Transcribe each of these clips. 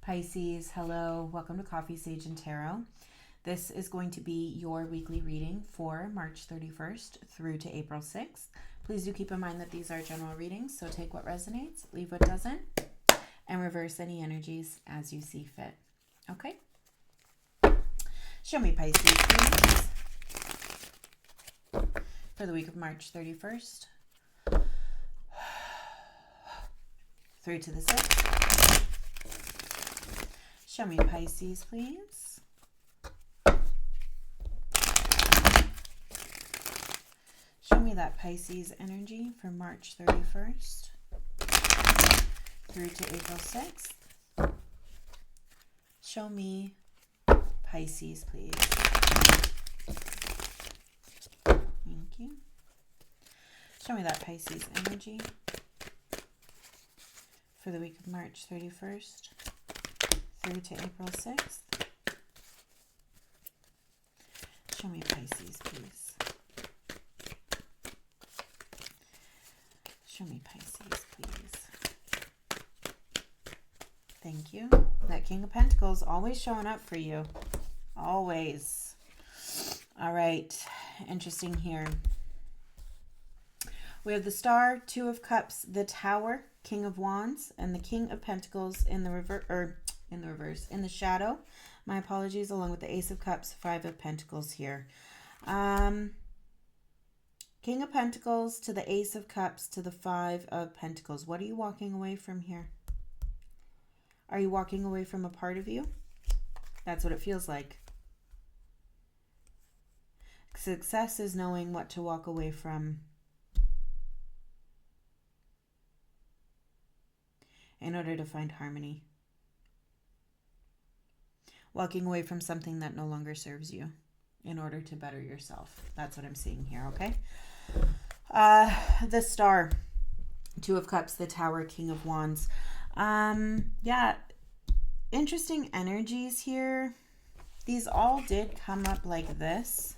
Pisces, hello. Welcome to Coffee, Sage, and Tarot. This is going to be your weekly reading for March 31st through to April 6th. Please do keep in mind that these are general readings, so take what resonates, leave what doesn't, and reverse any energies as you see fit. Okay? Show me Pisces, please, for the week of March 31st through to the 6th. Show me Pisces, please. Show me that Pisces energy for March 31st through to April 6th. Show me Pisces, please. Thank you. Show me that Pisces energy for the week of March 31st through to April 6th. Show me Pisces, please. Show me Pisces, please. Thank you. That King of Pentacles always showing up for you. Always. All right. Interesting here. We have the Star, Two of Cups, the Tower, King of Wands, and the King of Pentacles in the in the shadow. My apologies, along with the Ace of Cups, Five of Pentacles here. King of Pentacles to the Ace of Cups to the Five of Pentacles. What are you walking away from here? Are you walking away from a part of you? That's what it feels like. Success is knowing what to walk away from in order to find harmony. Walking away from something that no longer serves you in order to better yourself. That's what I'm seeing here, okay? The Star, Two of Cups, the Tower, King of Wands. Yeah, interesting energies here. These all did come up like this.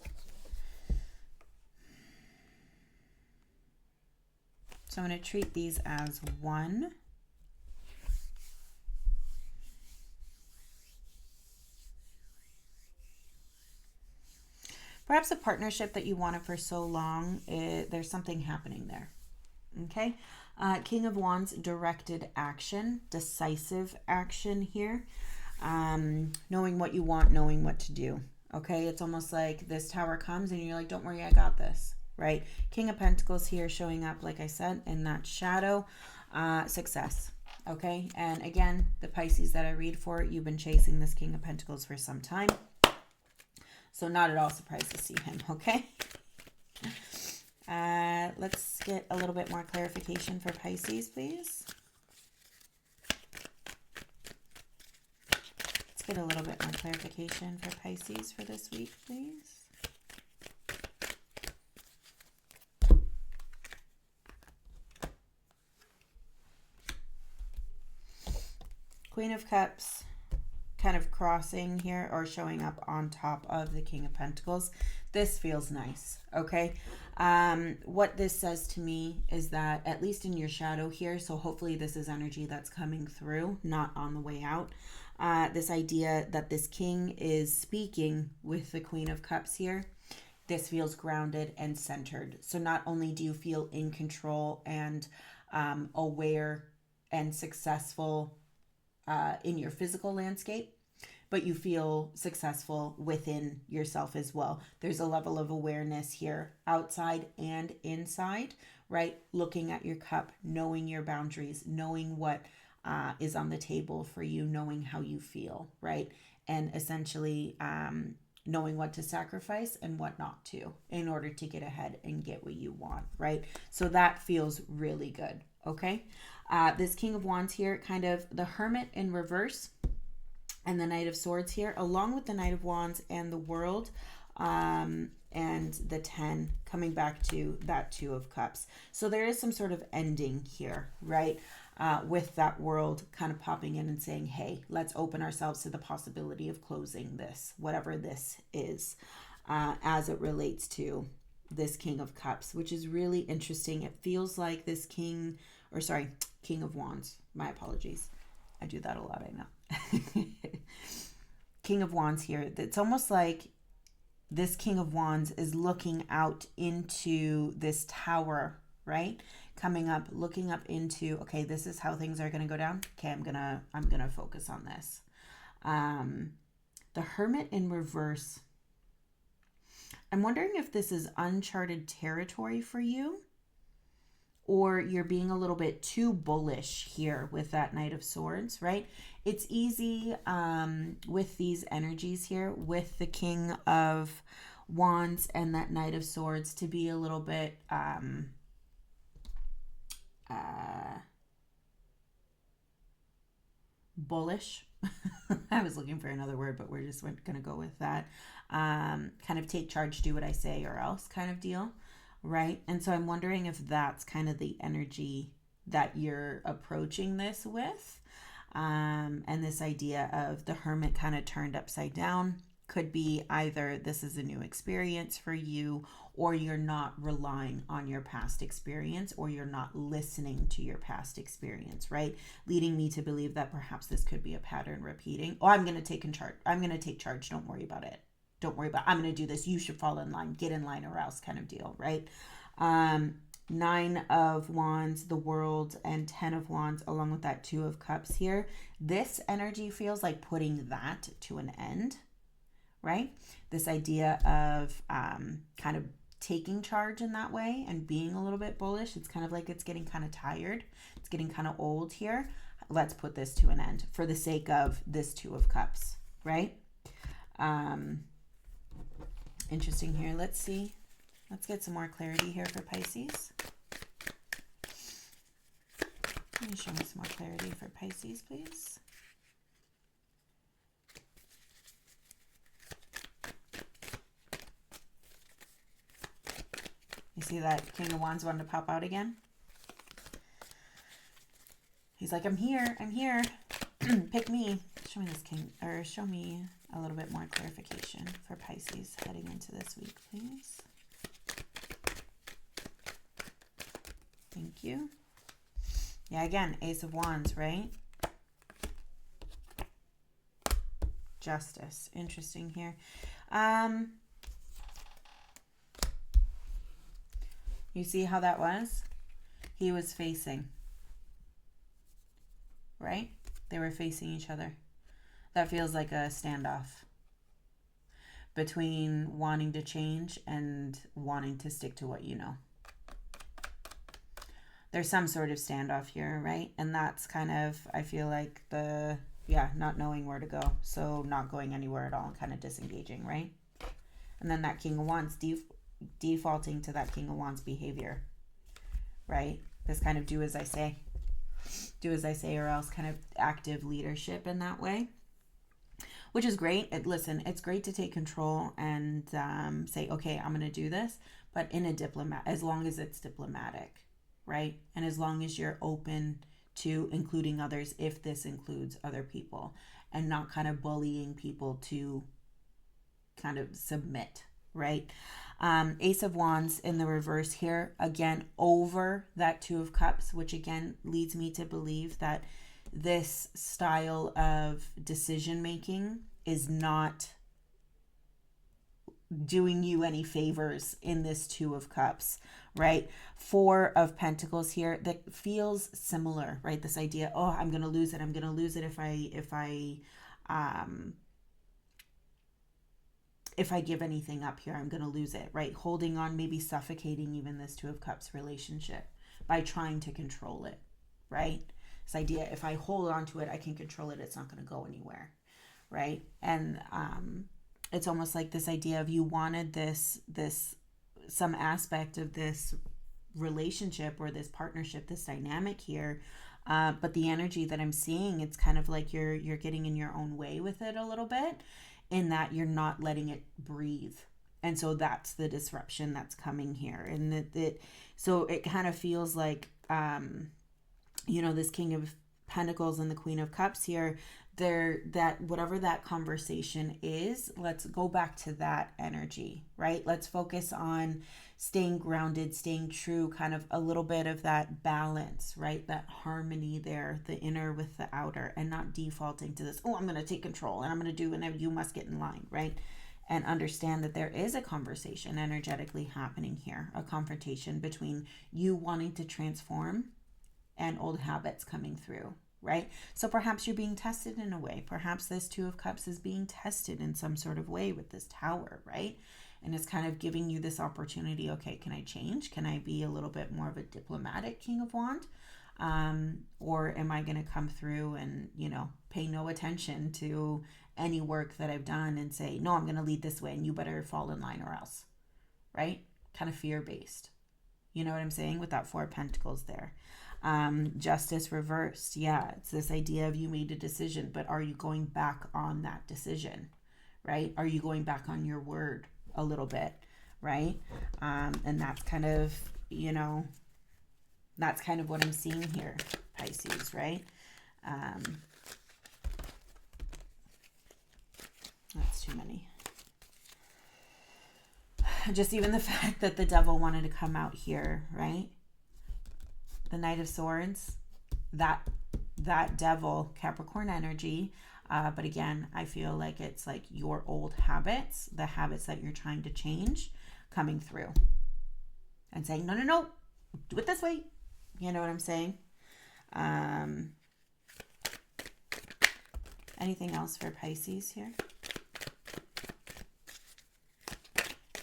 So I'm going to treat these as one. Perhaps a partnership that you wanted for so long, there's something happening there. Okay? King of Wands, directed action, decisive action here. Knowing what you want, knowing what to do. Okay? It's almost like this Tower comes and you're like, don't worry, I got this. Right? King of Pentacles here showing up, like I said, in that shadow. Success. Okay? And again, the Pisces that I read for, you've been chasing this King of Pentacles for some time. So not at all surprised to see him, okay? Let's get a little bit more clarification for Pisces, please. Let's get a little bit more clarification for Pisces for this week, please. Queen of Cups, kind of crossing here or showing up on top of the King of Pentacles. This feels nice, okay? What this says to me is that, at least in your shadow here, so hopefully this is energy that's coming through, not on the way out. This idea that this king is speaking with the Queen of Cups here, this feels grounded and centered. So not only do you feel in control and aware and successful in your physical landscape, but you feel successful within yourself as well. There's a level of awareness here, outside and inside, right? Looking at your cup, knowing your boundaries, knowing what is on the table for you, knowing how you feel, right? And essentially knowing what to sacrifice and what not to in order to get ahead and get what you want, right? So that feels really good, okay? This King of Wands here, kind of the Hermit in reverse, and the Knight of Swords here, along with the Knight of Wands and the World, and the 10, coming back to that Two of Cups. So there is some sort of ending here, right? With that World kind of popping in and saying, hey, let's open ourselves to the possibility of closing this, whatever this is, as it relates to this King of Cups, which is really interesting. It feels like this King of Wands. My apologies. I do that a lot, I know. King of Wands here. It's almost like this King of Wands is looking out into this tower, right? Coming up, looking up into, okay, this is how things are going to go down. Okay, I'm going to focus on this. The Hermit in reverse. I'm wondering if this is uncharted territory for you, or you're being a little bit too bullish here with that Knight of Swords, right? It's easy with these energies here, with the King of Wands and that Knight of Swords, to be a little bit bullish. I was looking for another word, but we're just going to go with that. Kind of take charge, do what I say or else kind of deal, right? And so I'm wondering if that's kind of the energy that you're approaching this with. And this idea of the Hermit kind of turned upside down could be either this is a new experience for you, or you're not relying on your past experience, or you're not listening to your past experience, right? Leading me to believe that perhaps this could be a pattern repeating. Oh, I'm going to take charge. I'm going to take charge. Don't worry about it. Don't worry about it. I'm going to do this. You should fall in line. Get in line or else kind of deal, right? 9 of Wands, the World, and 10 of Wands, along with that 2 of Cups here. This energy feels like putting that to an end, right? This idea of kind of taking charge in that way and being a little bit bullish. It's kind of like it's getting kind of tired. It's getting kind of old here. Let's put this to an end for the sake of this 2 of Cups, right? Interesting here. Let's see. Let's get some more clarity here for Pisces. Can you show me some more clarity for Pisces, please? You see that King of Wands wanted to pop out again? He's like, I'm here. I'm here. Pick me. Show me this King, or show me a little bit more clarification for Pisces heading into this week, please. Thank you. Yeah, again, Ace of Wands, right? Justice. Interesting here. You see how that was? He was facing, right? They were facing each other. That feels like a standoff between wanting to change and wanting to stick to what you know. There's some sort of standoff here, right? And that's kind of, I feel like not knowing where to go. So not going anywhere at all and kind of disengaging, right? And then that King of Wands defaulting to that King of Wands behavior, right? This kind of do as I say or else kind of active leadership in that way, which is great. Listen, it's great to take control and say, okay, I'm going to do this, but in a as long as it's diplomatic, right? And as long as you're open to including others, if this includes other people, and not kind of bullying people to kind of submit, right? Ace of Wands in the reverse here, again, over that 2 of Cups, which again leads me to believe that this style of decision making is not doing you any favors in this 2 of Cups, right? 4 of Pentacles here, that feels similar, right? This idea, oh, I'm going to lose it. I'm going to lose it if I give anything up here, I'm going to lose it, right? Holding on, maybe suffocating even this 2 of Cups relationship by trying to control it, right? This idea, if I hold on to it, I can control it. It's not going to go anywhere, right? And it's almost like this idea of you wanted some aspect of this relationship or this partnership, this dynamic here, but the energy that I'm seeing, it's kind of like you're getting in your own way with it a little bit, in that you're not letting it breathe. And so that's the disruption that's coming here. And so it kind of feels like, this King of Pentacles and the Queen of Cups here, that whatever that conversation is, let's go back to that energy, right? Let's focus on staying grounded, staying true, kind of a little bit of that balance, right? That harmony there, the inner with the outer, and not defaulting to this, oh, I'm going to take control and I'm going to do, and you must get in line, right? And understand that there is a conversation energetically happening here, a confrontation between you wanting to transform and old habits coming through, right? So perhaps you're being tested in a way. Perhaps this Two of Cups is being tested in some sort of way with this Tower, right? And it's kind of giving you this opportunity. Okay, can I change? Can I be a little bit more of a diplomatic King of Wands? Or am I going to come through and, pay no attention to any work that I've done and say, no, I'm going to lead this way and you better fall in line or else, right? Kind of fear-based. You know what I'm saying? With that Four of Pentacles there. Justice reversed. Yeah, it's this idea of you made a decision, but are you going back on that decision, right? Are you going back on your word a little bit, right? And that's kind of, that's kind of what I'm seeing here, Pisces, right? That's too many. Just even the fact that the Devil wanted to come out here, right? The Knight of Swords, that Devil, Capricorn energy. But again, I feel like it's like your old habits, the habits that you're trying to change, coming through and saying, no, do it this way. You know what I'm saying? Anything else for Pisces here?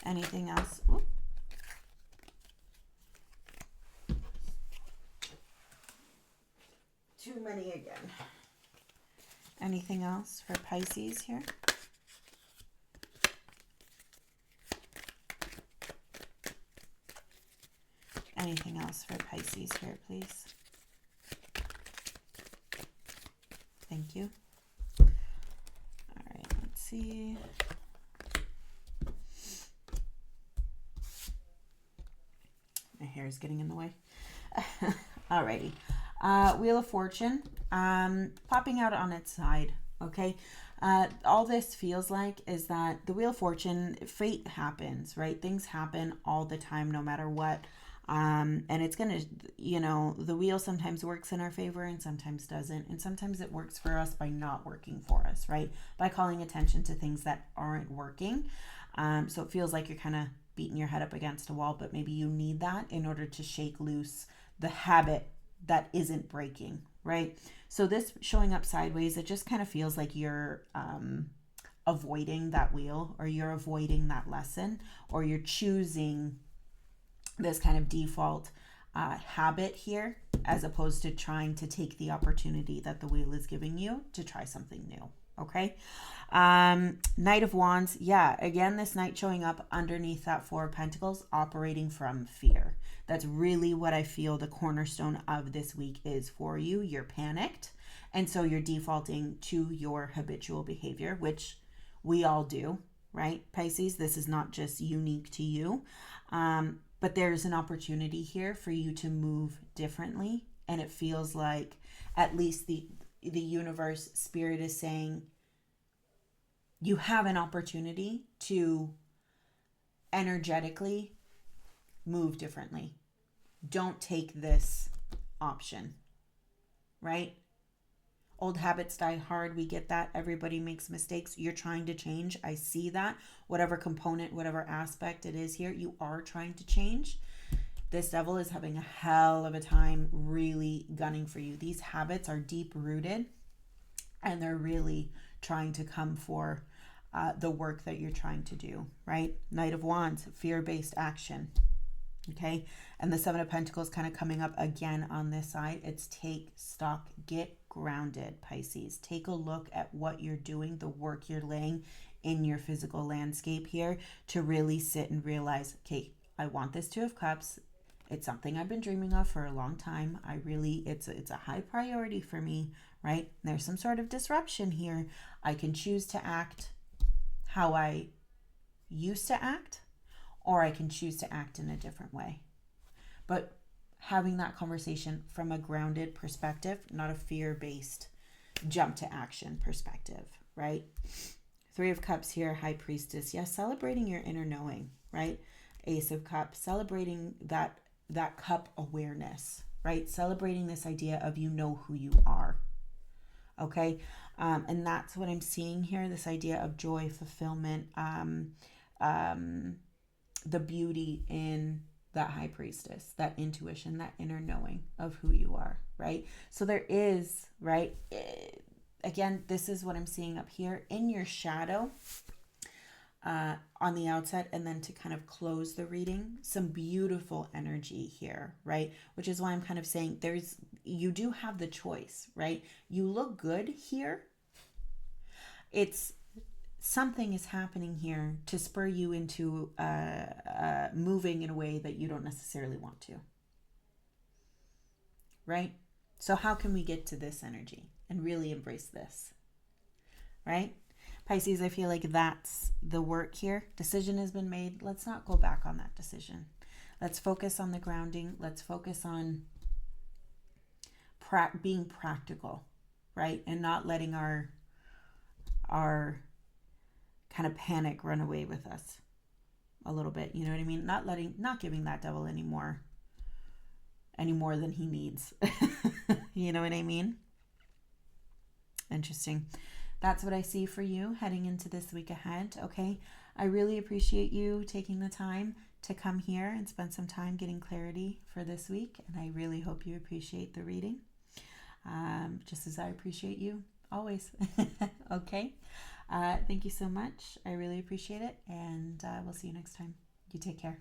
Anything else? Ooh. Too many again. Anything else for Pisces here? Anything else for Pisces here, please? Thank you. All right, let's see. My hair is getting in the way. Alrighty. Wheel of Fortune, popping out on its side, okay? All this feels like is that the Wheel of Fortune, fate happens, right? Things happen all the time, no matter what. And it's going to, the wheel sometimes works in our favor and sometimes doesn't. And sometimes it works for us by not working for us, right? By calling attention to things that aren't working. So it feels like you're kind of beating your head up against a wall, but maybe you need that in order to shake loose the habit that isn't breaking, right? So this showing up sideways, it just kind of feels like you're avoiding that wheel, or you're avoiding that lesson, or you're choosing this kind of default habit here, as opposed to trying to take the opportunity that the wheel is giving you to try something new. Okay. Knight of Wands. Yeah. Again, this Knight showing up underneath that Four of Pentacles, operating from fear. That's really what I feel the cornerstone of this week is for you. You're panicked. And so you're defaulting to your habitual behavior, which we all do, right? Pisces, this is not just unique to you. But there's an opportunity here for you to move differently. And it feels like at least the universe, spirit is saying you have an opportunity to energetically move differently. Don't take this option, right? Old habits die hard. We get that. Everybody makes mistakes. You're trying to change. I see that. Whatever component, whatever aspect it is here, you are trying to change. This Devil is having a hell of a time really gunning for you. These habits are deep rooted and they're really trying to come for the work that you're trying to do, right? Knight of Wands, fear-based action. Okay. And the Seven of Pentacles kind of coming up again on this side. It's take stock, get grounded, Pisces. Take a look at what you're doing, the work you're laying in your physical landscape here, to really sit and realize, okay, I want this Two of Cups. It's something I've been dreaming of for a long time. It's a high priority for me, right? There's some sort of disruption here. I can choose to act how I used to act, or I can choose to act in a different way. But having that conversation from a grounded perspective, not a fear-based jump to action perspective, right? Three of Cups here, High Priestess. Yes, celebrating your inner knowing, right? Ace of Cups, celebrating that cup awareness, right? Celebrating this idea of you know who you are, okay? And that's what I'm seeing here, this idea of joy, fulfillment, the beauty in that High Priestess, that intuition, that inner knowing of who you are, right? So there is, right? Again, this is what I'm seeing up here in your shadow on the outside, and then to kind of close the reading, some beautiful energy here, right? Which is why I'm kind of saying you do have the choice, right? You look good here. It's something is happening here to spur you into moving in a way that you don't necessarily want to, right? So how can we get to this energy and really embrace this, right? Pisces, I feel like that's the work here. Decision has been made. Let's not go back on that decision. Let's focus on the grounding. Let's focus on being practical, right? And not letting our kind of panic run away with us a little bit. You know what I mean? Not giving that devil any more than he needs. You know what I mean? Interesting. That's what I see for you heading into this week ahead, okay? I really appreciate you taking the time to come here and spend some time getting clarity for this week, and I really hope you appreciate the reading, just as I appreciate you always, okay? Thank you so much. I really appreciate it, and we'll see you next time. You take care.